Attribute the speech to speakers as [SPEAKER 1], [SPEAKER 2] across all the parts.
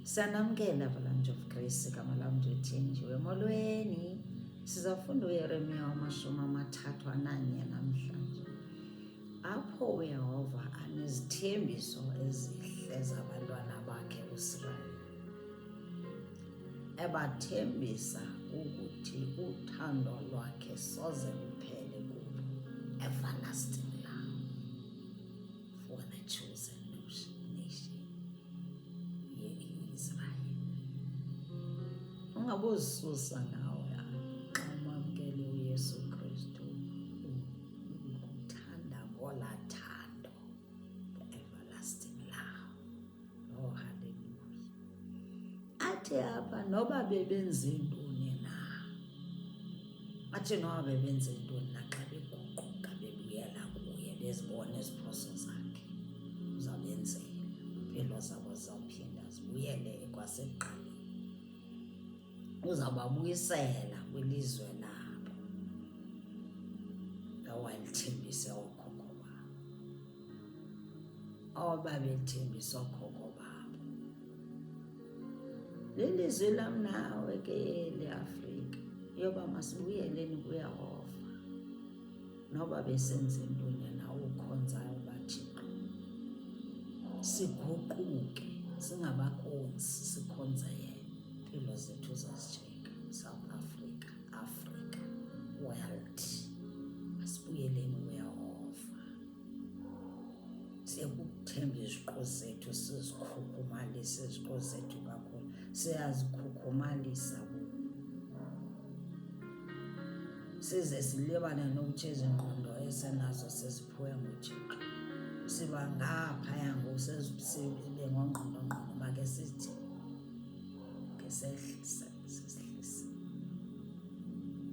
[SPEAKER 1] Sanamkela Avalanche of Grace igama lam ndithenjiwe. Molweni, sizafunda uYeremiya 31 namhlanje, apho uYehova anezithembiso ezihle zabantwana bakhe uIsrayeli, ebathembisa ukuthi uthando lwakhe soze luphele kubo, everlasting love for the chosen nation ye-Israel. Ungabuzisusa nawe xa umamkele uYesu Kristu, ukuthanda ngolaa thando, the everlasting love. Oh, hallelujah. Athi apha noba bebenze ntoni na, athi noba bebenze ntoni na, xa beguquka bebuyela kuye bezibona iziphoso zakhe, uzawubenzela. Impilo zabo zizawuphinda zibuyele kwasekuqaleni. Uzawubabuyisela kwilizwe labo awalithembise ookhokho babo, awababethembise ookhokho babo. Lilizwi lam nawe ke leAfrika yoba masibuyeleni kuYehova, noba besenze ntoni na ukhonzayo ubaThixo. Siguquke singabakhonzi, sikhonze yena. Impilo zethu zazijika. South Africa, Africa, world, masibuyeleni kuYehova. Siyakuthemba iziqu zethu, sizikhukhumalise iziqu zethu kakhulu, siyazikhukhumalisa size silibane nokuthi izingqondo esenazo seziphiwe nguThixo. Siba ngaphaya ngoku sibe ngongqondo make sithi ke sehlise,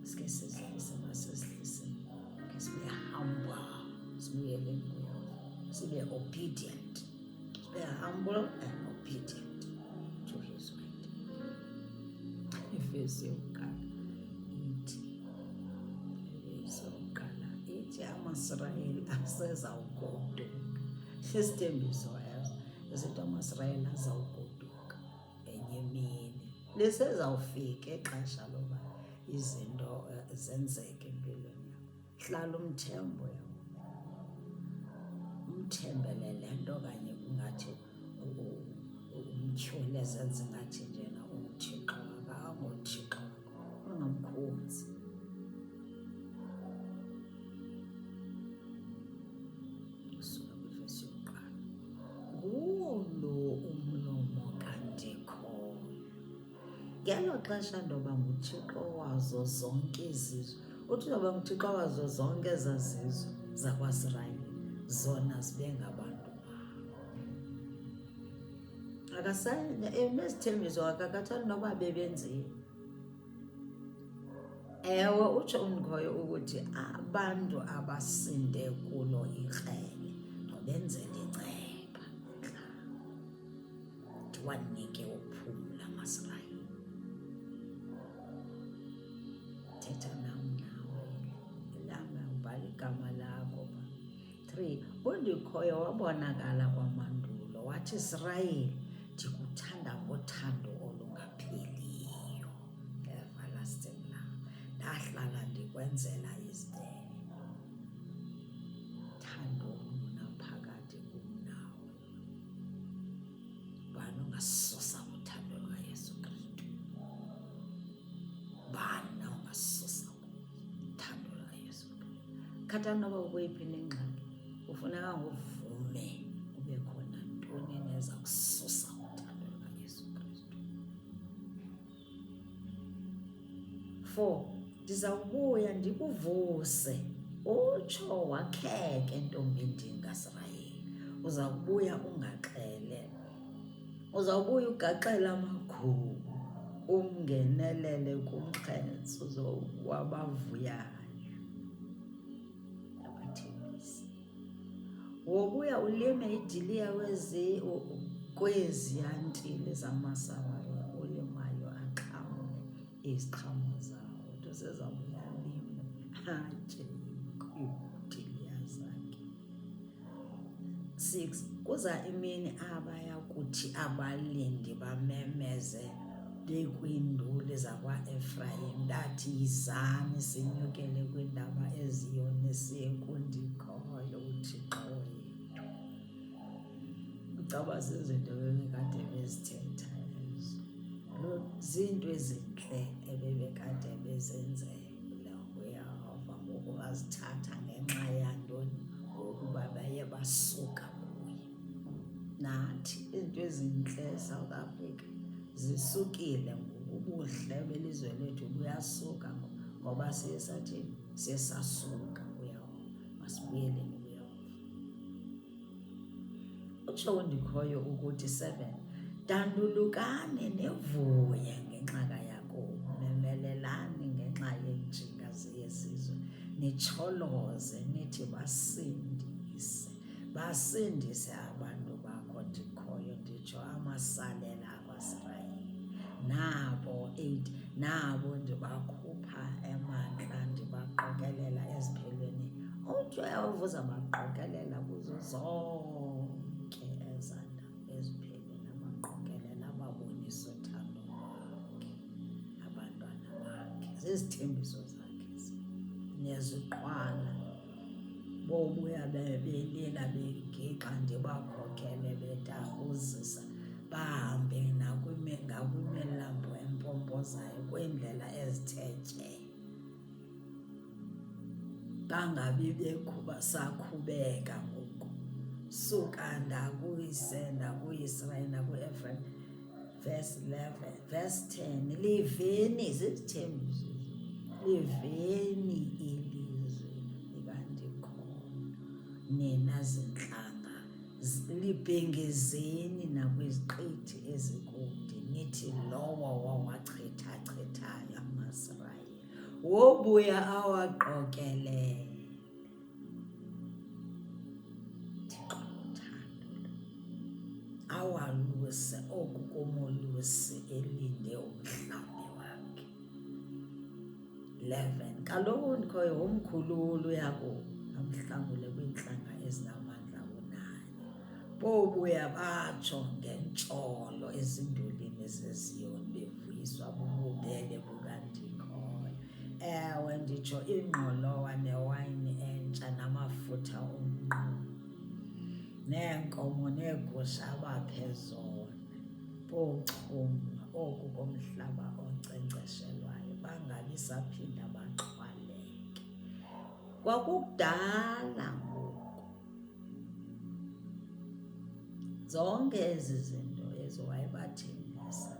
[SPEAKER 1] sike sehlise, masesihlise ke sibe humble, sibuyeleni kuYehova, sibe obedient, sibe humble and obedient to his word. Efesi yokuqala ithi amaSirayeli asezawugoduka. Isithembiso yazo esithi amaSirayeli azawugoduka enye imini. Lisezawufika ixesha loba izinto zenzeke empilweni yakho. Hlala umthembo yakho, umthembele le nto kanye kungathi umtyhole zenze ngathi njena uThixo akangoThixo wakho, ungamkhonzi. Nguwo lo umlomo kandikhoyo. Ngelo xesha ndoba nguThixo wazo zonke izizwe. Uthi ndoba nguThixo wazo zonke ezaa zizwe zakwaSirayeli, zona zibe ngabantu bakho. Nesithembiso akakathandi noba bebenzile. Ewe, utsho undikhoyo ukuthi abantu abasinde kulo ikrele nobenzela inceba wanike uphumla amaSirayeli. Thetha nam nawe lama, ubhala igama lakho ba. 3, undikhoyo wabonakala kwamandulo wathi, Israyeli, ndikuthanda ngothando olungapheliyo, everlasting love. Ndahlala ndikwenzela izidele, thando olunaphakade kum nawe. Bani ungasusa uthando lukaYesu Kristu? Bani ungasusa uthando lukaYesu Kristu? Khathana noba ukweyiphi ingxaki, kufuneka uvume kube khona ntoni neza kususa uthando lukaYesu Kristu. 4, ndizawubuya ndikuvuse, utsho wakheke ntombi ndingaSirayeli. Uzawubuya ungaxele, uzawubuya ugaxele amagugu, ungenelele kumxhentso wabavuyayo, abathembisi. Wobuya ulime idiliya kweziya ntili zamaSamariya, ulimayo axhamle iziqhamo zawo. Uthi usezawubuya alime atye iidiliya zakhe. 6, kuza imini abaya kuthi uthi abalindi bamemeze bekwiinduli zakwa-Efrayim, ndathi yizani sinyukele kwiintaba eZiyoni siye kundikhoyo uThixo wethu. Ucaba zizinto ebebekade bezithetha ezo. Ziinto ezintle ebebekade bezenzele uYehova, ngoku bazithatha ngenxa yantoni? Ngokuba baye basuka kuye. Nathi izinto ezintle eSouth Africa zisukile ngoku, ubuhle belizwe lethu buyasuka ngoba siye sathini? Siye sasuka kuYehova. Masibuyeleni kuYehova. Utsho undikhoyo ukuthi 7, dandulukani nivuye ngenxa kaYakobi, memelelani ngenxa yeentshinga yezizwe, nitsholoze nithi basindise abantu bakho ndikhoyo, nditsho amasalela akwaSirayeli. Nabo 8, nabo ndibakhupha emantla ndibaqokelela eziphelweni. Uthi uYehova uzabaqokelela kuzo zonke ezaa ndawo eziphelweni, abaqokelela ababonise uthando lwakhe abantwana bakhe. Zizithembiso zakhe neziqhwala. Bobuya belila begixa ndibakhokele betarhuzisa, bahambe ngakwimilambo empompozayo, kwiindlela ezithe tye, bangabi sakhubeka ngoku. Suka ndakuyise ndakuyisrayeli naku-Efrayim. Verse 11, verse 10, liveni, zizithembiso, liveni ilizwe likandikhoyo, nina zintlanga, libhengezeni nakwiziqithi ezikude, nithi lowo wawachithachithayo amaSirayeli, wobuya awaqokelele. Thixo uthando, awaluse oku komolusi elinde umhlambi wakhe. 11, kaloku ndikhoyo umkhululi uYakobi, amhlangule kwiintlanga ezinamandla kunaye. Bobuya batsho ngentsholo ezindulini zeZiyoni, bevuyiswa bububele bukandikhoyo. Ewe, nditsho ingqolowa newayini entsha namafutha omqulu, neenkomo neegusha abaphe zona. Bochuma oku komhlaba onkcenkceshelwayo, bangabi saphinda baxhwaleke. Kwakudala ngoku, zonke ezi zinto ezo wayebathembisa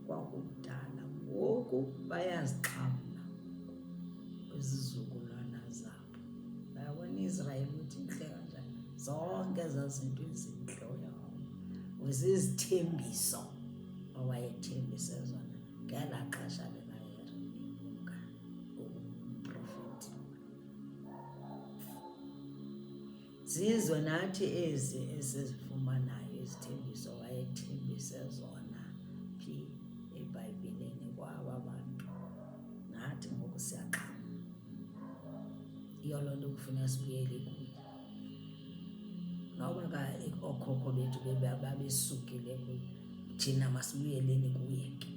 [SPEAKER 1] kwakudala, ngoku bayazixhamla kwizizukulwana zabo. Bayabona iIsrayeli ukuthi intle kanjani, zonke ezaa zinto ezintle zizithembiso owayethembise zona ngelaa xesha likaYeremiya umprofethi. Zizo nathi ezi esizifumanayo izithembiso wayethembise zona phi eBhayibhileni kwaba bantu. Nathi ngoku siyaxhamla. Yiyo loo nto kufuneka sibuyele kuye. Noba ookhokho bethu babesukile kuye, thina masibuyeleni kuye ke.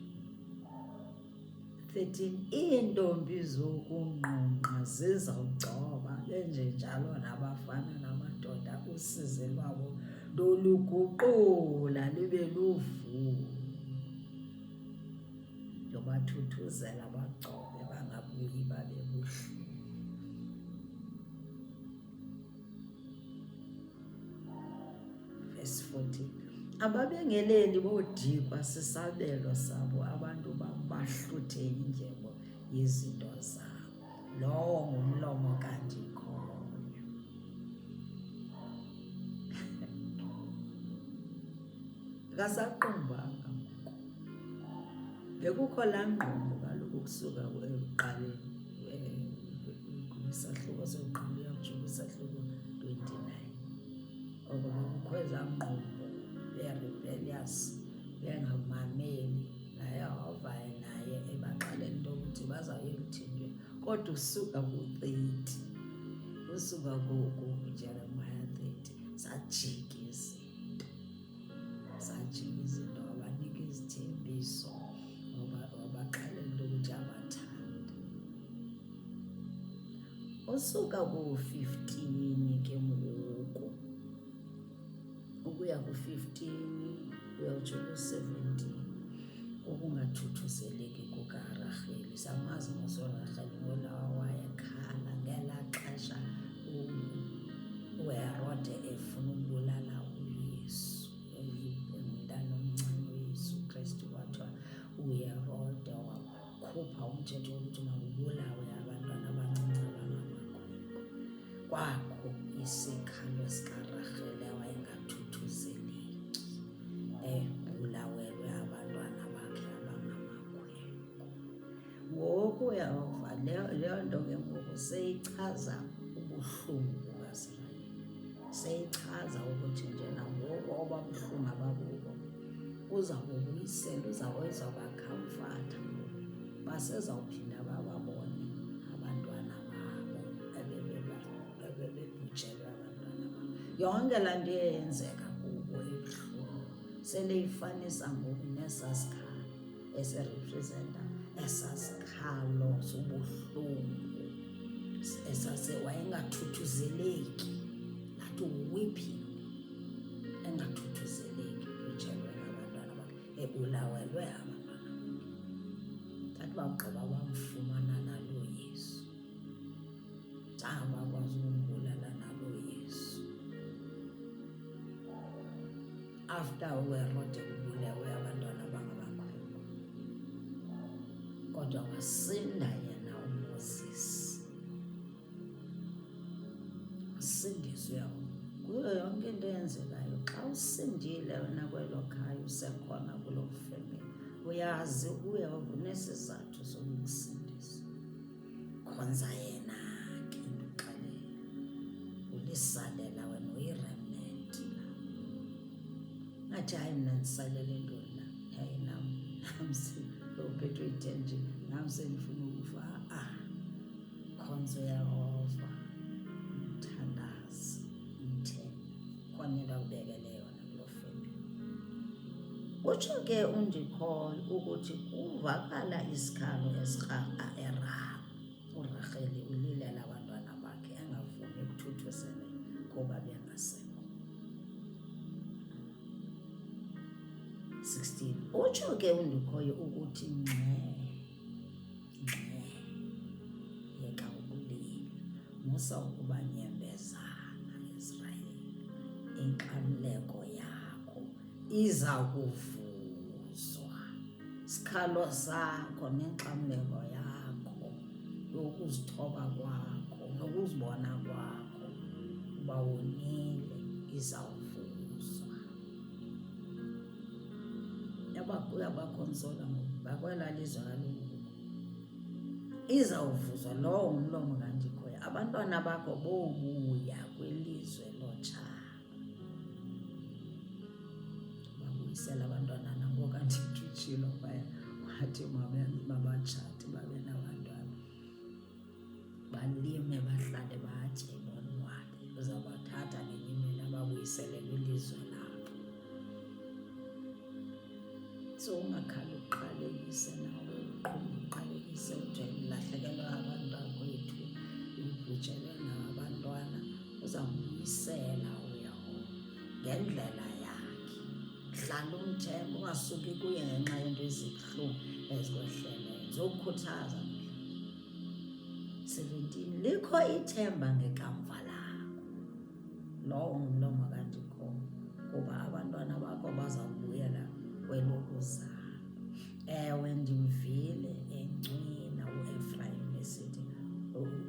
[SPEAKER 1] 13, iintombi zokunqunqa zizawugcoba, benjenjalo nabafana namadoda, usizi lwabo loluguqula libe luvuyo. Yobathuthuzela bagcobe, bangabuyi babe buhlungu. Verse 14, ababengeleli bodikwa sisabelo sabo, abantu bahluthe indyebo yezinto zabo. Lowo ngumlomo kandikhoyo. Akasaqumbanga ngoku. Bekukho laa ngqondo kaloku ukusuka ekuqaleni kwisahluko sokuqala uyotsho kwisahluko 29. Oko bekukho ezaa ngqondo be-rebellious, bengamameli naYehova naye ebaxelela into yokuthi bazawuya eluthintweni. Kodwa usuka ku-30, usuka kuJeremiya 30, sajika izinto. wabajika izinto, wabanika izithembiso, wabaxelela ukuthi abathanda. Usuka ku-15 ke ngoku ukuya ku-15 uyotsho ku-17 ukungathuthuzeleki kukaRaheli. Samazi ngosoRaheli ngolawa wayekhala ngelaa xesha uHerode efuna ukubulala uYesu, umntana omncane uYesu Kristu. Kwathiwa uHerode wakhupha umthetho wokuthi makubulawe abantwana abancinci abangamakhwenkwe. Kwakho isikhalo sikaRaheli wayengathuthuzeleki, ebulawelwe abantwana bakhe abangamakhwenkwe. Ngoku uyava leyo nto ke ngoku seyichaza ubuhlungu bukaIsrayeli, seyichaza ukuthi nje nangoku obabuhlungu ababubo uzawubuyisela, uzawubakhamfatha, basezawuphinda bababone abantwana babo ebebebhujelwe abantwana babo. Yonke laa nto iyenzeka kubo ebuhlungu seleyifanisa ngoku nesaa sikhalo eserepresenta esaa sikhalo sobuhlungu wayengathuthuzeleki, that weeping, engathuthuzeleki, bhujelwe abantwana bakhe, ebulawelwe abantwana bakhe. That bagqiba bamfumana naloo Yesu, zange bakwazi ukumbulala naloo Yesu. After uHerode kubulewe abantwana abangamakhwenkwe, kodwa wasinda yena uMoses, wasindiswe kuyo yonke into eyenzekayo. Xa usindile wena kwelo khaya, usekhona kuloo family, uyazi uyeva nesizathu sokukusindisa. Khonza yena ke ndikuxelela, ulisalela wena, uyiremnant. Ngathi hayi mna ndisalela intoni na, hayi nam uphethwe yitenje, nam sendifuna ukufa. Khonza uYehova, umthandazi, umthembe, khona into akubekele yona kuloo family. Utsho ke uNdikholwa ukuthi kuvakala isikhalo eRama, uRaheli ulilela abantwana bakhe engavumi ukuthuthuzeleka kuba bengasekho. 16 utsho ke uNdikholwa ukuthi yeka ukulila, musa ukubanyembezana Israyeli, inkamleko yakho iza kuvuzwa. Sikhalo sakho nenkamleko yakho yokuzithoba kwakho nokuzibona kwakho uba wonile izawuvuzwa. Uyabakonsola ngoku bakwela lizwe kaloku izawuvuzwa lowo umlomo kaNdikholwa. Abantwana bakho bobuya kwilizwe lotshaba, babuyisela abantwana nangoku anditshilo phaya, wathi mabatshate babe nabantwana, balime bahlale batye bonwabe. Uzawubathatha ngenye imini ababuyisele kwilizwe labo. So ungakhali uqalekise nawe, uqhumbe uqalekise, uthi ulahlekelwe abantu bakwethu, ubhujelwe nabantwana. Uzawubuyisela uYehova ngendlela yakhe. Hlala umthemba, ungasuki kuye ngenxa yento ezibuhlungu ezikwehleleyo. Ndizokukhuthaza 17 likho ithemba ngekamva lakho. Lowo ngumlomo kaNdikholwa, kuba abantwana bakho bazawubuyela kwelokuzalwa. Ewe ndimvile encwina uEfrayim esithi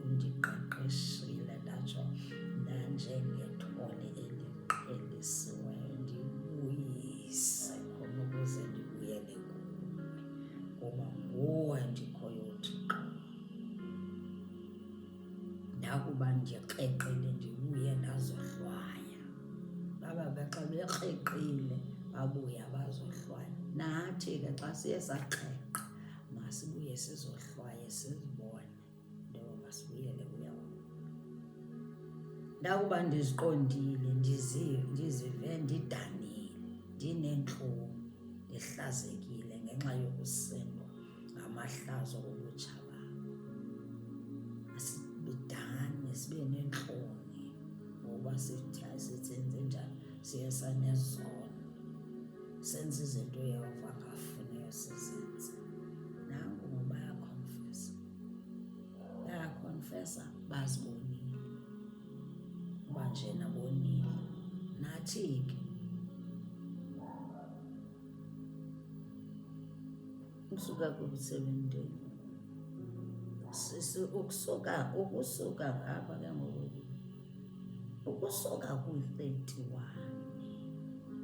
[SPEAKER 1] undiqeqeshile ndatsho ndanjengethole eliqhelisiweyo, ndibuyise khona ukuze ndibuyele kuwe, kuba nguwe ndikhoyo uThixo. Ndakuba ndikreqile ndibuye ndazohlwaya. Baba bexa bekreqile babuya bazohlwaya. Nathi ke xa siye saxeqa masibuye sizohlwaye, sizibone ntoba masibuyele kuYehova. Ndakuba ndiziqondile, ndizive ndidanile, ndineentloni, sihlazekile ngenxa yokusindwa ngamahlazo obutsha babo. Asibidani, sibe nentloni ngoba sisenze njani, siye sanezono, senze izinto Yehova angafuniyo sizenze. Nangu ngoba bayakhonfesa, bazibonile uba njena bonile. Nathi ke ukusuka ku-17 ukusuka ngapha ke ngoku, ukusuka ku-31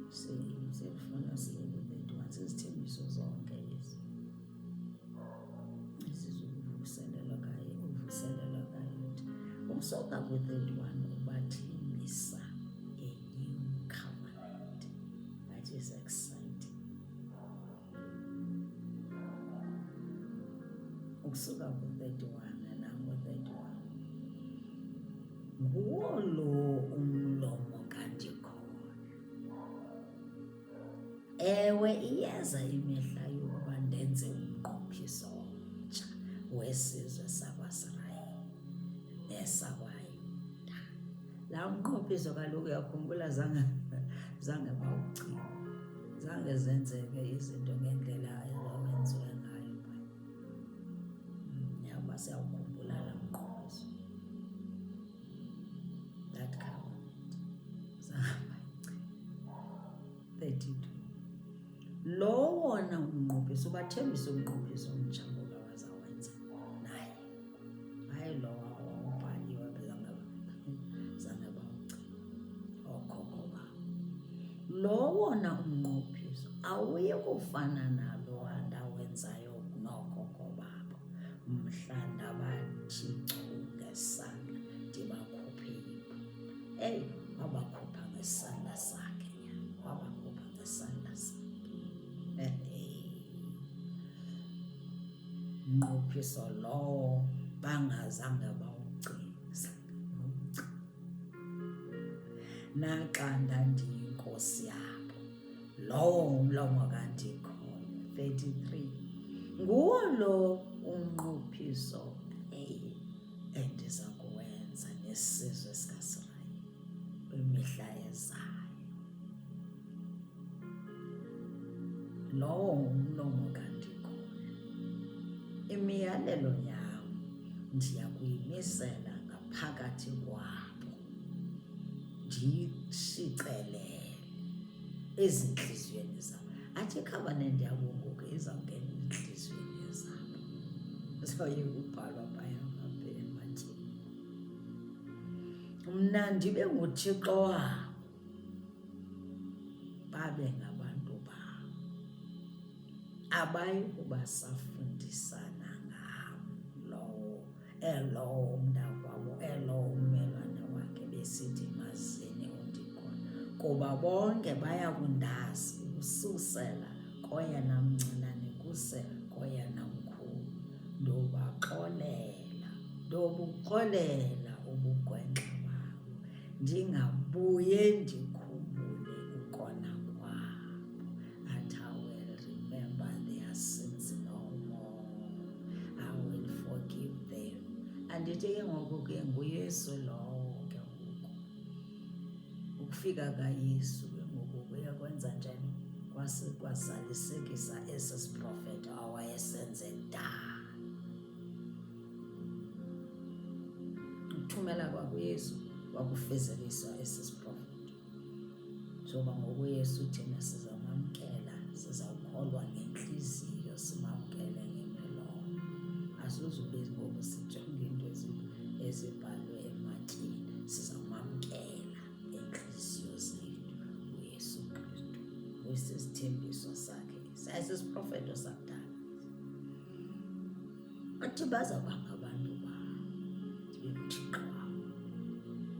[SPEAKER 1] sifuna siye ku-31, sizithembiso zonke ezi ezizovuselelwa kayo, uvuselelwa kayo. Ukusuka ku-31 ubathembisa a new covenant. That is exciting. Ukusuka ku-31 nango-31, nguwo lo umlomo kandikholwa. Ewe, iyeza imihla yokuba ndenze umnqophiso omtsha wesizwe sakwaSirayeli nesakwayuda. Laa mnqophiso kaloku uyakhumbula zange bawugcina, zange zenzeke izinto ngendlela ezawenziwe ngayo phaya. Yaba siyawukhumbula laa mnqophiso, that covenant, zange bayigcina. 32, lo wona umnqophiso, ubathembisa umnqophiso omtsha ngoba bazawenza naye. Hayi lowa wawubhaliwe zange bawugcina ookhokho babo. Lo wona umnqophiso awuye kufana nalo ndawenzayo nookhokho babo mhla ndabathi chu ngesandla ndibakhuphe yiphu. Eyi, wabakhupha ngesandla sakhe, wabakhupha ngesandla sakhe. Mnqophiso lowo bangazange bawugcina. Naxa ndandiyinkosi yabo, lowo umlomo kandikholwa. 33, nguwo lo umnqophiso endiza kuwenza nesizwe sikaSirayeli kwimihla ezayo. Lowo umlomo kandikholwa. Imiyalelo yam ndiya kuyimisela ngaphakathi kwabo, ndiyishicilele ezintliziyweni zabo. Athi ikhavanenti yabo ngoku izawungena ezintliziyweni zabo, izawuye kubhalwa phaya ngapha ematyeni. Mna ndibe nguThixo wabo, babe ngabantu babo. Abayi kubasafundisana ngam elowo umntakwabo, elowo ummelwane wakhe besithi mazini undikhona, kuba bonke baya kundazi ukususela koyena mncinane kuse koyena mkhulu. Ndobuxolela ubugwenxa babo, ndingabuye ndikhumbule ukona kwabo. That I will remember their sins no more. I will forgive them. Andithi ke ngoku ke nguYesu lowo ke ngoku. Ukufika kaYesu ke ngoku kuyakwenza njani? Kwazalisekisa esi siprofeto awayesenze kudala. Ukuthumela kwakuYesu kwakufezekiswa esi siprofeto. Njengoba ngoku uYesu thina sizamamkela, sizawukholwa ngenhliziyo, simamkele ngemilomo. Asizube ngoku sijonge into ezibhalwe ematyeni, sizamamkela ngenhliziyo zethu uYesu Kristu. Kusisithembiso sakhe, sayisisiprofeto sakudala. Athi bazawuba ngabantu babo, ndibe nguThixo wabo,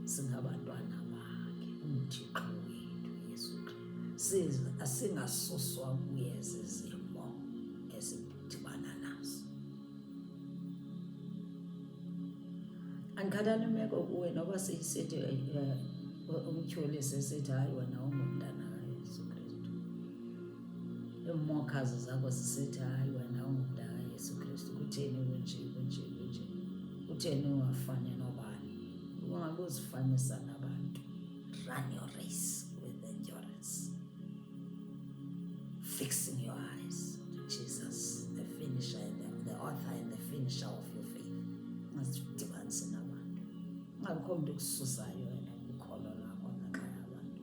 [SPEAKER 1] singabantwana bakhe, uMthixo wethu Yesu Kristu. Asingasuswa kuye zizimo esidibana nazo. Andikhathali imeko kuwe noba siyisithi umtyholi sesithi hayi wena ungumntana kaYesu Kristu. iimokhazi zakho zisithi hayi wena ungumntana kaYesu Kristu, kutheni kunje. Kutheni ungafani nobani? Ungabe uzifanisa nabantu. Run your race with endurance, fixing your eyes to Jesus, the finisher and the author and the finisher of your faith. Ungazidibanisi nabantu. Ungabikho mntu kususayo wena ukholo lwakho ngenxa yabantu.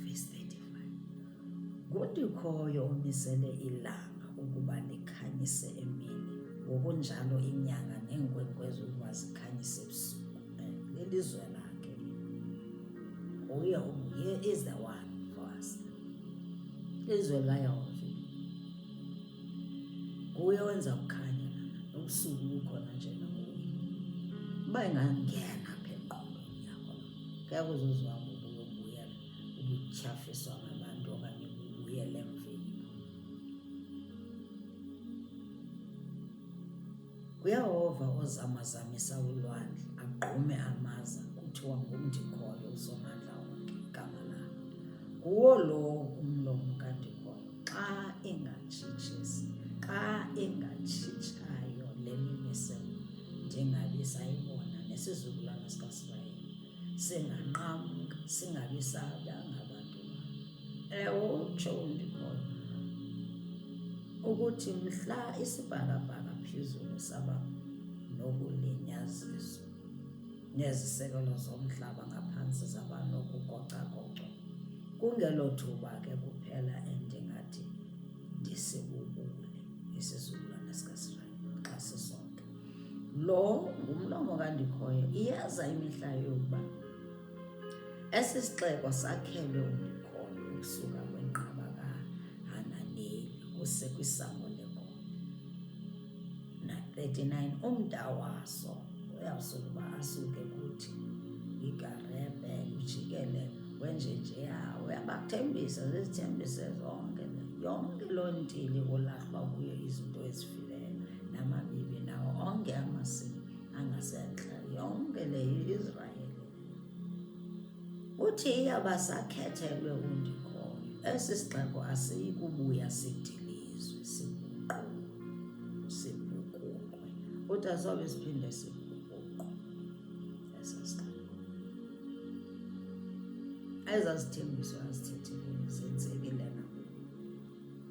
[SPEAKER 1] Verse 35. Ngundikhoyo omisele ilanga ukuba likhanyise emini, ngokunjalo inyanga neenkwenkwezi ukuba zikhanyise ebusuku. Lelizwe lakhe. He is the one for us. Ilizwe likaYehova. Nguye wenza kukhanya ubusuku bukhona nje nanguye. Uba ingangena apha engqondweni yakho, kuya kuzozwa ubuyela ubutyhafiswa ngabantu okanye ubuyele emveni. UYehova ozamazamisa ulwandle, agqume amaza, kuthiwa ngumndikhoyo usomandla wonke igama lakhe. Nguwo lo umlomo kandikhoyo xa ingatshitshisi, xa ingatshitshayo le mimiselo, ndingabi sayibona nesizukulwana sikaSirayeli singanqamka, singabi sabanga abantu bam. Ewe utsho undikhoyo ukuthi mhla isibhakabhaka phezulu saba nokulinyaziswa, nezisekelo zomhlaba ngaphantsi zaba nokugocagocwa, kungelo thuba ke kuphela endingathi ndisibubule isizukulwana sikaSirayeli xa sisonke. Lo ngumlomo kandikhoyo, iyeza imihla yokuba esi sixeko sakhelwe undikhoyo ukusuka kwenqaba kaHananeli kuse kwisango leGombe. Na 39, umda waso uyawusukuba asuke kuthi iGarebhe ujikele wenjenjeya, uyabathembisa zizithembise zonke. Yonke loo ntili kulahlwa kuyo izinto ezifileyo namabibi nawo onke amasimi angasentla, yonke le Israyeli. Uthi iyaba sakhethelwe undikhoyo, esi sixeko asiyi kubuya sidilizwe, sibhukuqwe. Uthi asobe siphinde sibhukuqwe esi sixeko. Ezazithembiso azithethileyo zenzekile nabo.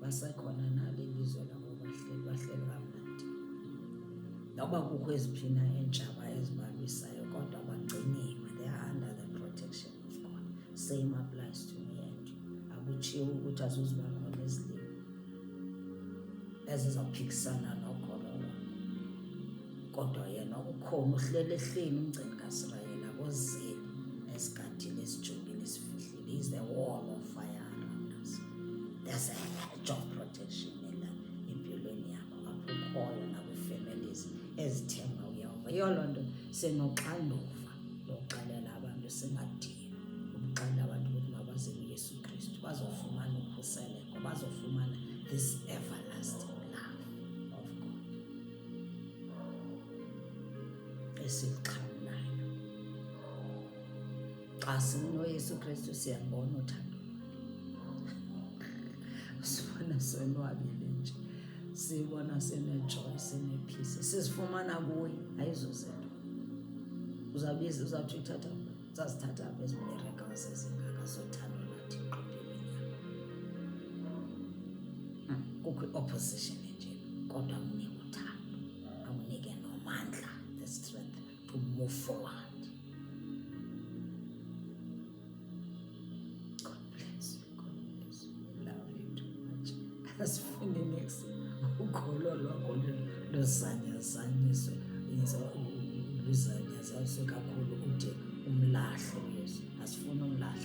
[SPEAKER 1] Basekhona nalo ilizwe labo bahleli kamnandi. Noba kukho eziphina eentshaba ezibalwisayo, kodwa bagciniwe. They are under the protection of God. Same applies to me and you. Akutshiwo ukuthi azuzuba khona izilimo ezizawuphikisana nokholo lwakho, kodwa yena ukhona uhleli ehleni umgcini kaSirayeli, akozeli esigadile esijongile esifihlile. He is the wall of fire around us. There's a hedge of protection empilweni yakho apho ukhoyo nakwi-families ezithemba uYehova. Yiyo loo nto sinoxanduva lokuxelela abantu singadinwa, ukuxelela abantu ukuthi mabaze kuYesu Kristu bazofumana ukhuseleko, bazofumana this everlasting love of God esixhamlayo. Xa sinoYesu Kristu siyabona uthando lwakhe. Sibona sonwabile nje, sibona sinejoy, sinepeace, sizifumana kuye, ayizozinto. Uzawuthi uthatha, uzazithatha apha ezi miracles ezingaka zothando lwathi empilweni yakho. Kukho i-opposition nje, kodwa unike uthando, awunike nomandla, the strength to move forward. God bless you, God bless you. We love you too much. Asifuni next ukholo lwakho luzanyazanyiswe, luzanyazanyiswe kakhulu ude umlahle uYesu. Asifuni umlahle.